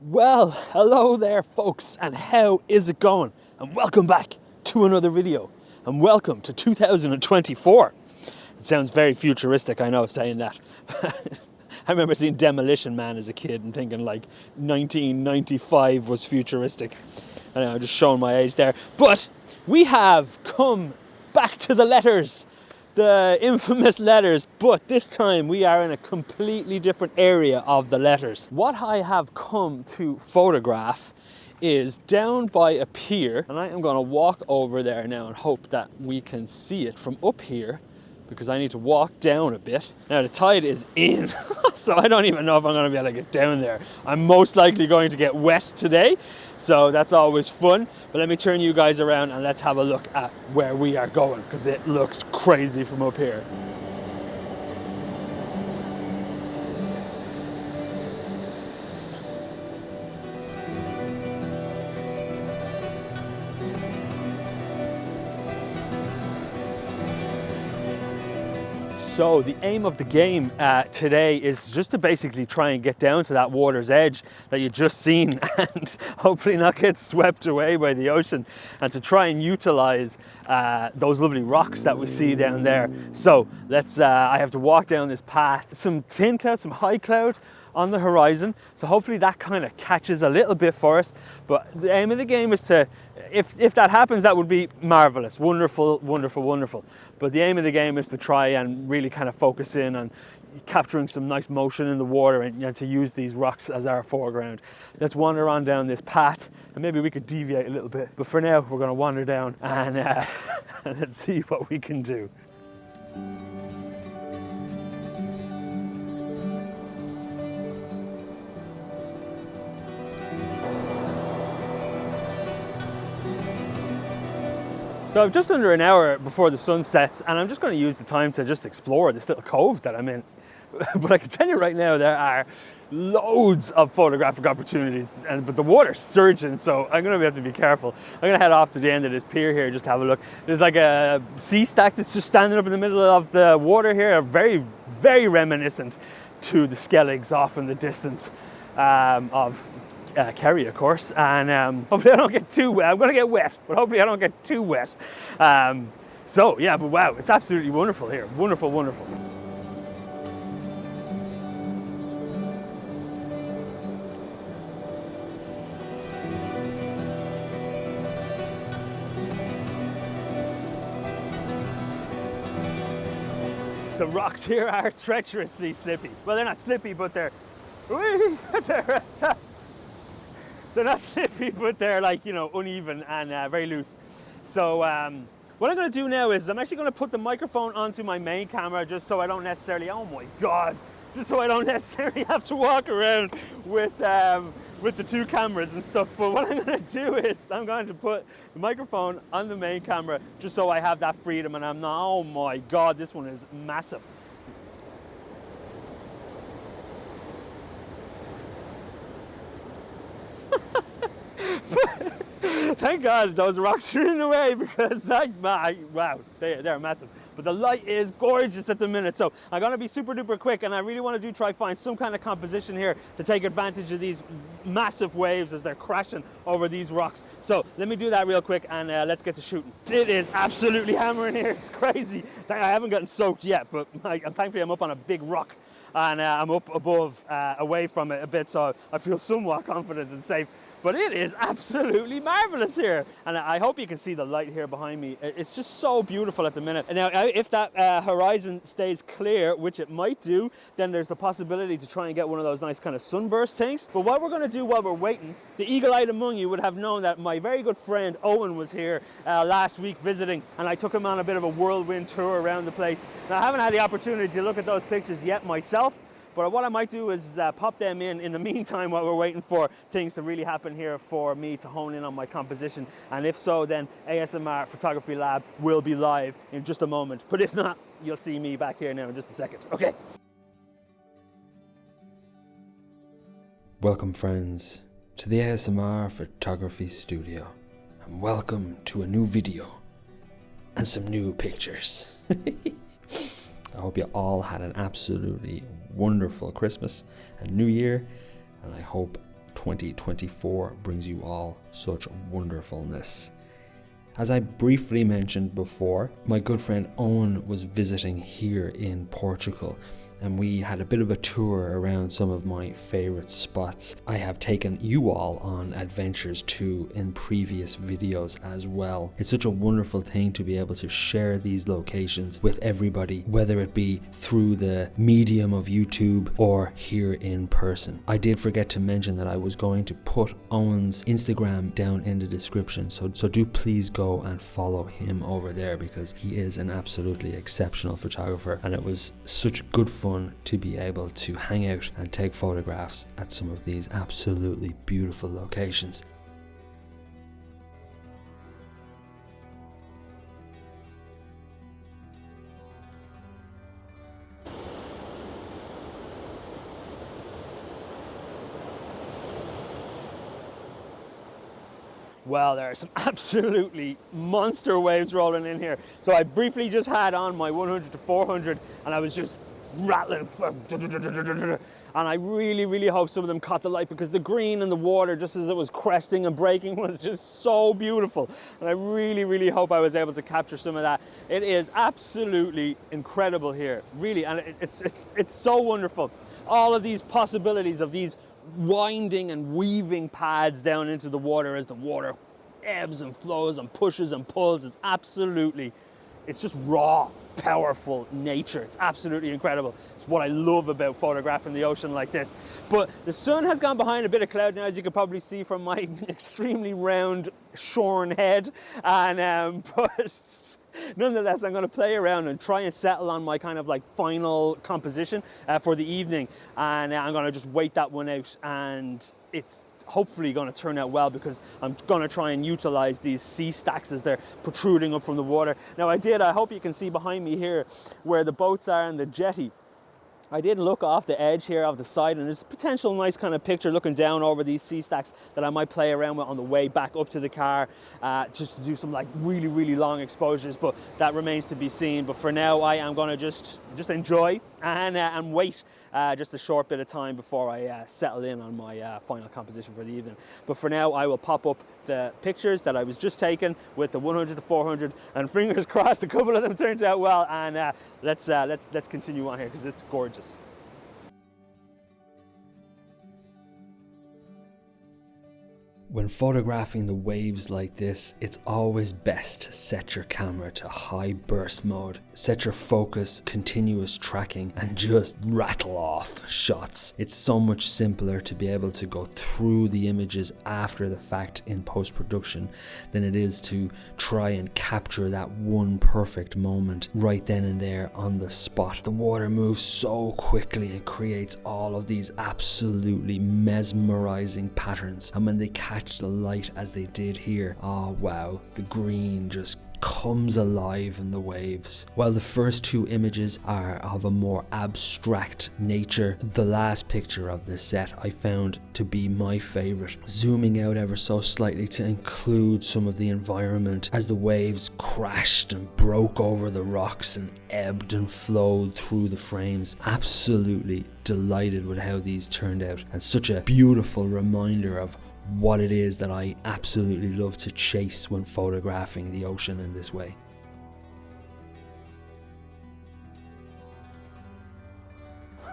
Well, hello there folks, and how is it going? And welcome back to another video, and welcome to 2024. It sounds very futuristic, I know, saying that. I remember seeing Demolition Man as a kid and thinking like 1995 was futuristic. I know, I'm just showing my age there. But we have come back to the letters, the infamous letters, but this time we are in a completely different area of the letters. What I have come to photograph is down by a pier, and I am going to walk over there now and hope that we can see it from up here, because I need to walk down a bit. Now the tide is in, so I don't even know if I'm going to be able to get down there. I'm most likely going to get wet today, so that's always fun. But let me turn you guys around and let's have a look at where we are going, because it looks crazy from up here. So the aim of the game today is just to basically try and get down to that water's edge that you just seen and hopefully not get swept away by the ocean, and to try and utilize those lovely rocks that we see down there. So let's, I have to walk down this path, some thin cloud, some high cloud on the horizon, so hopefully that kind of catches a little bit for us. But the aim of the game is to, if that happens, that would be marvelous, wonderful, wonderful, wonderful. But the aim of the game is to try and really kind of focus in on capturing some nice motion in the water and to use these rocks as our foreground. Let's wander on down this path, and maybe we could deviate a little bit, but for now we're going to wander down and let's see what we can do. So I've just under an hour before the sun sets, and I'm just going to use the time to just explore this little cove that I'm in. But I can tell you right now, there are loads of photographic opportunities, but the water's surging, so I'm going to have to be careful. I'm going to head off to the end of this pier here just to have a look. There's like a sea stack that's just standing up in the middle of the water here, very, very reminiscent to the skelligs off in the distance of Kerry, of course, and hopefully I don't get too wet. I'm going to get wet, but hopefully I don't get too wet. So yeah, but wow, it's absolutely wonderful here. Wonderful, wonderful. The rocks here are treacherously slippy. Well, they're not slippy, but they're they're not slippy, but they're like, you know, uneven and very loose. So what I'm going to do now is I'm actually going to put the microphone onto my main camera, just so I don't necessarily, oh my God, just so I don't necessarily have to walk around with the two cameras and stuff. But what I'm going to do is I'm going to put the microphone on the main camera just so I have that freedom, and I'm not, oh my God, this one is massive. Thank God those rocks are in the way, because wow, they're massive. But the light is gorgeous at the minute, so I'm going to be super duper quick, and I really want to try find some kind of composition here to take advantage of these massive waves as they're crashing over these rocks. So let me do that real quick, and let's get to shooting. It is absolutely hammering here. It's crazy. I haven't gotten soaked yet, but thankfully I'm up on a big rock, and I'm up above, away from it a bit, so I feel somewhat confident and safe. But it is absolutely marvelous here, and I hope you can see the light here behind me. It's just so beautiful at the minute. And now if that horizon stays clear, which it might do, then there's the possibility to try and get one of those nice kind of sunburst things. But what we're going to do while we're waiting, the eagle-eyed among you would have known that my very good friend Owen was here last week visiting, and I took him on a bit of a whirlwind tour around the place. Now I haven't had the opportunity to look at those pictures yet myself, but what I might do is pop them in the meantime while we're waiting for things to really happen here for me to hone in on my composition. And if so, then ASMR Photography Lab will be live in just a moment. But if not, you'll see me back here now in just a second. Okay. Welcome, friends, to the ASMR Photography Studio, and welcome to a new video and some new pictures. I hope you all had an absolutely wonderful Christmas and New Year, and I hope 2024 brings you all such wonderfulness. As I briefly mentioned before, my good friend Owen was visiting here in Portugal, and we had a bit of a tour around some of my favorite spots. I have taken you all on adventures too in previous videos as well. It's such a wonderful thing to be able to share these locations with everybody, whether it be through the medium of YouTube or here in person. I did forget to mention that I was going to put Owen's Instagram down in the description, so do please go and follow him over there, because he is an absolutely exceptional photographer, and it was such good fun to be able to hang out and take photographs at some of these absolutely beautiful locations. Well, there are some absolutely monster waves rolling in here. So I briefly just had on my 100 to 400 and I was just rattling, and I really hope some of them caught the light, because the green and the water just as it was cresting and breaking was just so beautiful, and I really hope I was able to capture some of that. It is absolutely incredible here, really, and it's so wonderful. All of these possibilities of these winding and weaving paths down into the water as the water ebbs and flows and pushes and pulls. It's just raw, powerful nature. It's absolutely incredible. It's what I love about photographing the ocean like this. But the sun has gone behind a bit of cloud now, as you can probably see from my extremely round, shorn head. And but nonetheless, I'm going to play around and try and settle on my kind of like final composition for the evening. And I'm going to just wait that one out, and it's hopefully going to turn out well, because I'm going to try and utilize these sea stacks as they're protruding up from the water. Now I hope you can see behind me here where the boats are and the jetty. I did look off the edge here of the side, and there's a potential nice kind of picture looking down over these sea stacks that I might play around with on the way back up to the car, just to do some like really long exposures, but that remains to be seen. But for now, I am going to just enjoy and wait just a short bit of time before I settle in on my final composition for the evening. But for now, I will pop up the pictures that I was just taking with the 100 to 400, and fingers crossed a couple of them turned out well. And let's continue on here, because it's gorgeous. When photographing the waves like this, it's always best to set your camera to high burst mode, set your focus, continuous tracking, and just rattle off shots. It's so much simpler to be able to go through the images after the fact in post-production than it is to try and capture that one perfect moment right then and there on the spot. The water moves so quickly and creates all of these absolutely mesmerizing patterns, and when they catch the light as they did here, oh wow, the green just comes alive in the waves. While the first two images are of a more abstract nature, the last picture of this set I found to be my favorite, zooming out ever so slightly to include some of the environment as the waves crashed and broke over the rocks and ebbed and flowed through the frames. Absolutely delighted with how these turned out, and such a beautiful reminder of what it is that I absolutely love to chase when photographing the ocean in this way.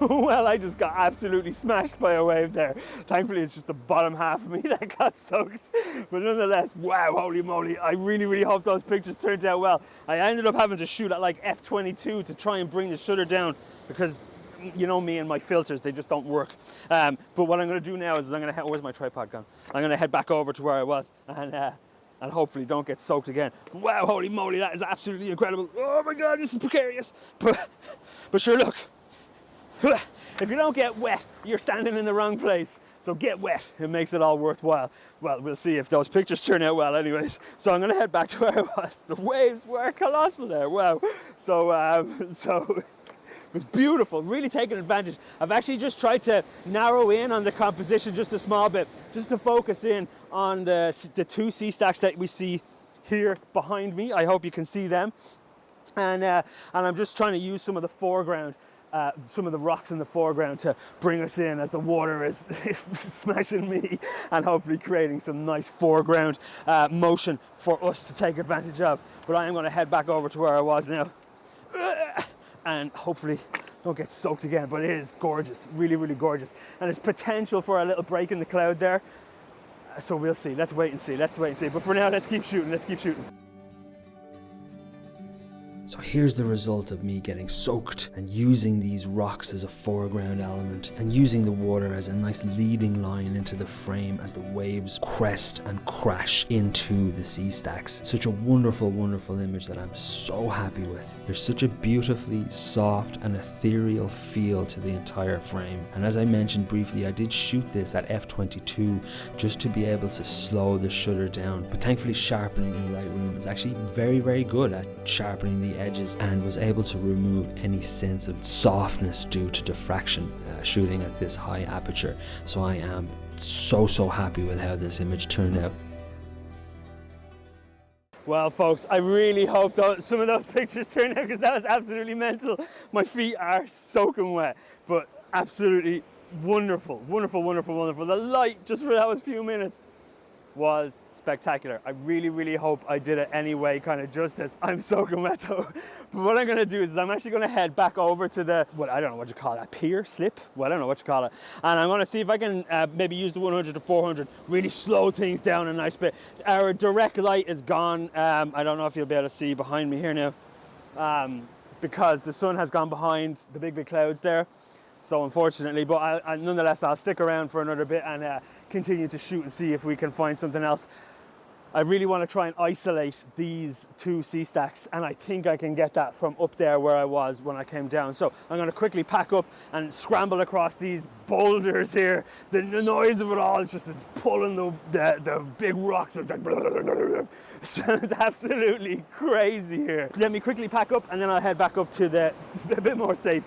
Well, I just got absolutely smashed by a wave there. Thankfully, it's just the bottom half of me that got soaked. But nonetheless, wow, holy moly, I really hope those pictures turned out well. I ended up having to shoot at like f22 to try and bring the shutter down, because you know me and my filters, they just don't work. But what I'm going to do now is I'm going to where's my tripod gone? I'm going to head back over to where I was and hopefully don't get soaked again. Wow, holy moly, that is absolutely incredible. Oh my God, this is precarious. But sure, look, if you don't get wet, you're standing in the wrong place. So get wet, it makes it all worthwhile. Well, we'll see if those pictures turn out well anyways. So I'm gonna head back to where I was. The waves were colossal there, wow. So it was beautiful, really taking advantage. I've actually just tried to narrow in on the composition just a small bit, just to focus in on the two sea stacks that we see here behind me. I hope you can see them. And I'm just trying to use some of the foreground some of the rocks in the foreground to bring us in as the water is smashing me, and hopefully creating some nice foreground motion for us to take advantage of. But I am going to head back over to where I was now and hopefully don't get soaked again. But it is gorgeous, really, really gorgeous, and there's potential for a little break in the cloud there. So we'll see. Let's wait and see. But for now, let's keep shooting. So here's the result of me getting soaked and using these rocks as a foreground element and using the water as a nice leading line into the frame as the waves crest and crash into the sea stacks. Such a wonderful, wonderful image that I'm so happy with. There's such a beautifully soft and ethereal feel to the entire frame. And as I mentioned briefly, I did shoot this at f/22 just to be able to slow the shutter down. But thankfully sharpening in Lightroom is actually very, very good at sharpening the edges and was able to remove any sense of softness due to diffraction shooting at this high aperture. So I am so happy with how this image turned out. Well, folks, I really hope some of those pictures turned out, because that was absolutely mental. My feet are soaking wet, but absolutely wonderful. The light just for those few minutes was spectacular. I really hope I did it anyway kind of justice. I'm soaking wet though. But what I'm going to do is I'm actually going to head back over to the, I don't know what you call it, pier, slip? I don't know what you call it. And I'm going to see if I can maybe use the 100 to 400, really slow things down a nice bit. Our direct light is gone. I don't know if you'll be able to see behind me here now, because the sun has gone behind the big clouds there. So unfortunately, but nonetheless, I'll stick around for another bit and continue to shoot and see if we can find something else. I really want to try and isolate these two sea stacks, and I think I can get that from up there where I was when I came down. So I'm going to quickly pack up and scramble across these boulders here. The noise of it all is just it's pulling the big rocks. It's sounds absolutely crazy here. Let me quickly pack up and then I'll head back up to a bit more safe.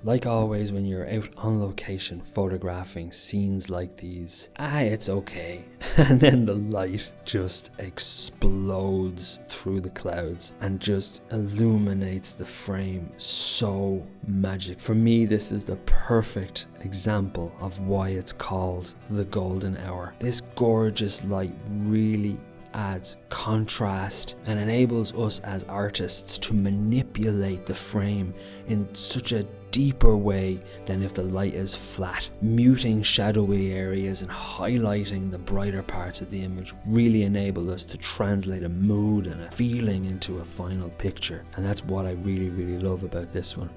Like always, when you're out on location photographing scenes like these, it's okay. And then the light just explodes through the clouds and just illuminates the frame so magic. For me, this is the perfect example of why it's called the golden hour. This gorgeous light really adds contrast and enables us as artists to manipulate the frame in such a deeper way than if the light is flat. Muting shadowy areas and highlighting the brighter parts of the image really enable us to translate a mood and a feeling into a final picture, and that's what I really love about this one.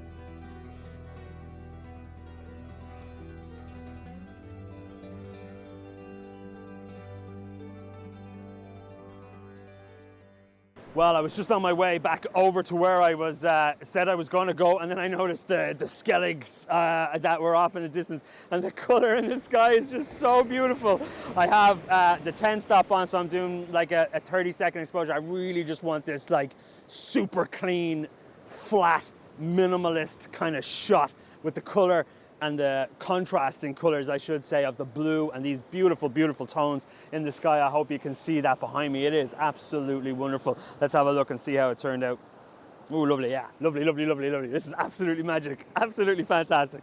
Well, I was just on my way back over to where I was said I was going to go, and then I noticed the skelligs that were off in the distance, and the color in the sky is just so beautiful. I have the 10 stop on, so I'm doing like a 30-second exposure. I really just want this like super clean, flat, minimalist kind of shot with the color and the contrasting colors, I should say, of the blue and these beautiful tones in the sky. I hope you can see that behind me. It is absolutely wonderful. Let's have a look and see how it turned out. Oh, lovely, yeah. Lovely. This is absolutely magic. Absolutely fantastic.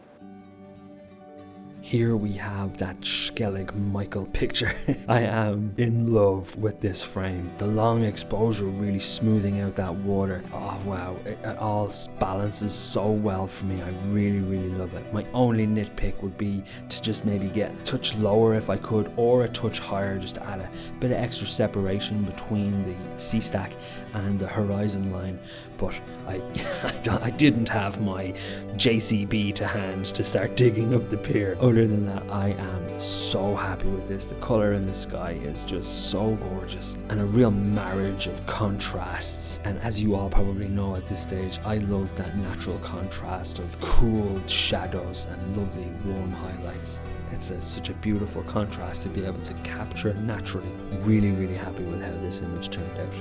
Here we have that Skellig Michael picture. I am in love with this frame. The long exposure really smoothing out that water. Oh wow, it all balances so well for me. I really love it. My only nitpick would be to just maybe get a touch lower if I could, or a touch higher, just to add a bit of extra separation between the sea stack and the horizon line. But I didn't have my JCB to hand to start digging up the pier. Other than that, I am so happy with this. The color in the sky is just so gorgeous, and a real marriage of contrasts. And as you all probably know at this stage, I love that natural contrast of cool shadows and lovely warm highlights. It's such a beautiful contrast to be able to capture naturally. Really happy with how this image turned out.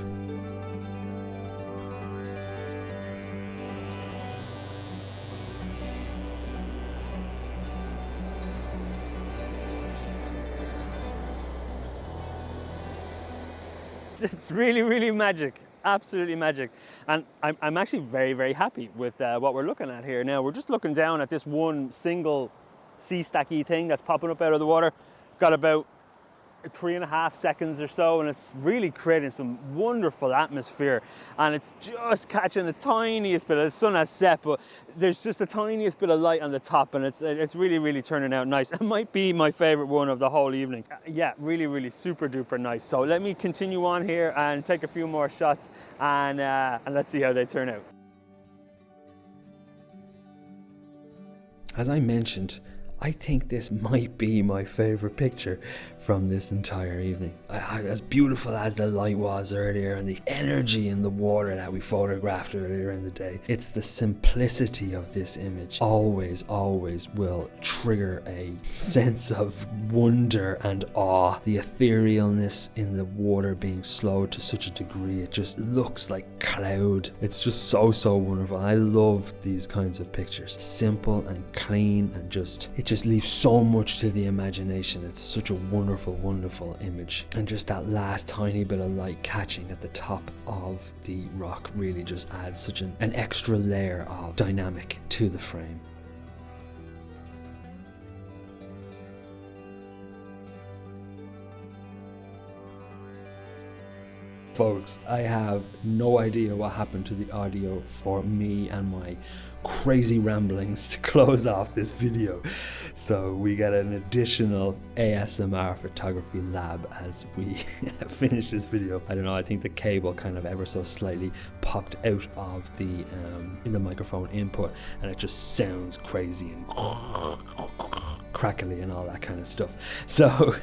It's really magic. absolutely magic. And I'm actually very, very happy with what we're looking at here. Now, we're just looking down at this one single sea stacky thing that's popping up out of the water. Got about 3.5 seconds or so, and it's really creating some wonderful atmosphere, and it's just catching the tiniest bit of the sun has set, but there's just the tiniest bit of light on the top, and it's really, really turning out nice. It might be my favorite one of the whole evening. Yeah, really, really super duper nice. So let me continue on here and take a few more shots, and let's see how they turn out. As I mentioned, I think this might be my favorite picture from this entire evening. As beautiful as the light was earlier and the energy in the water that we photographed earlier in the day, it's the simplicity of this image always will trigger a sense of wonder and awe. The etherealness in the water being slowed to such a degree, it just looks like cloud. It's just so wonderful. I love these kinds of pictures. Simple and clean, and it just leaves so much to the imagination. It's such a wonderful image, and just that last tiny bit of light catching at the top of the rock really just adds such an extra layer of dynamic to the frame. Folks, I have no idea what happened to the audio for me and my crazy ramblings to close off this video, so we get an additional ASMR photography lab as we finish this video. I don't know, I think the cable kind of ever so slightly popped out of the in the microphone input, and it just sounds crazy and crackly and all that kind of stuff. So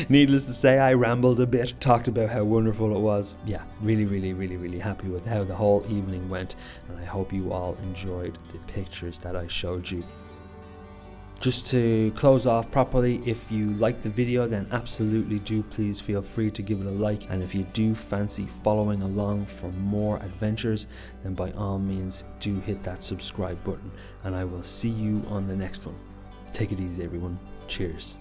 needless to say, I rambled a bit, talked about how wonderful it was. Yeah, really happy with how the whole evening went, and I hope you all enjoyed the pictures that I showed you. Just to close off properly, if you liked the video, then absolutely do please feel free to give it a like, and if you do fancy following along for more adventures, then by all means do hit that subscribe button, and I will see you on the next one. Take it easy everyone. Cheers.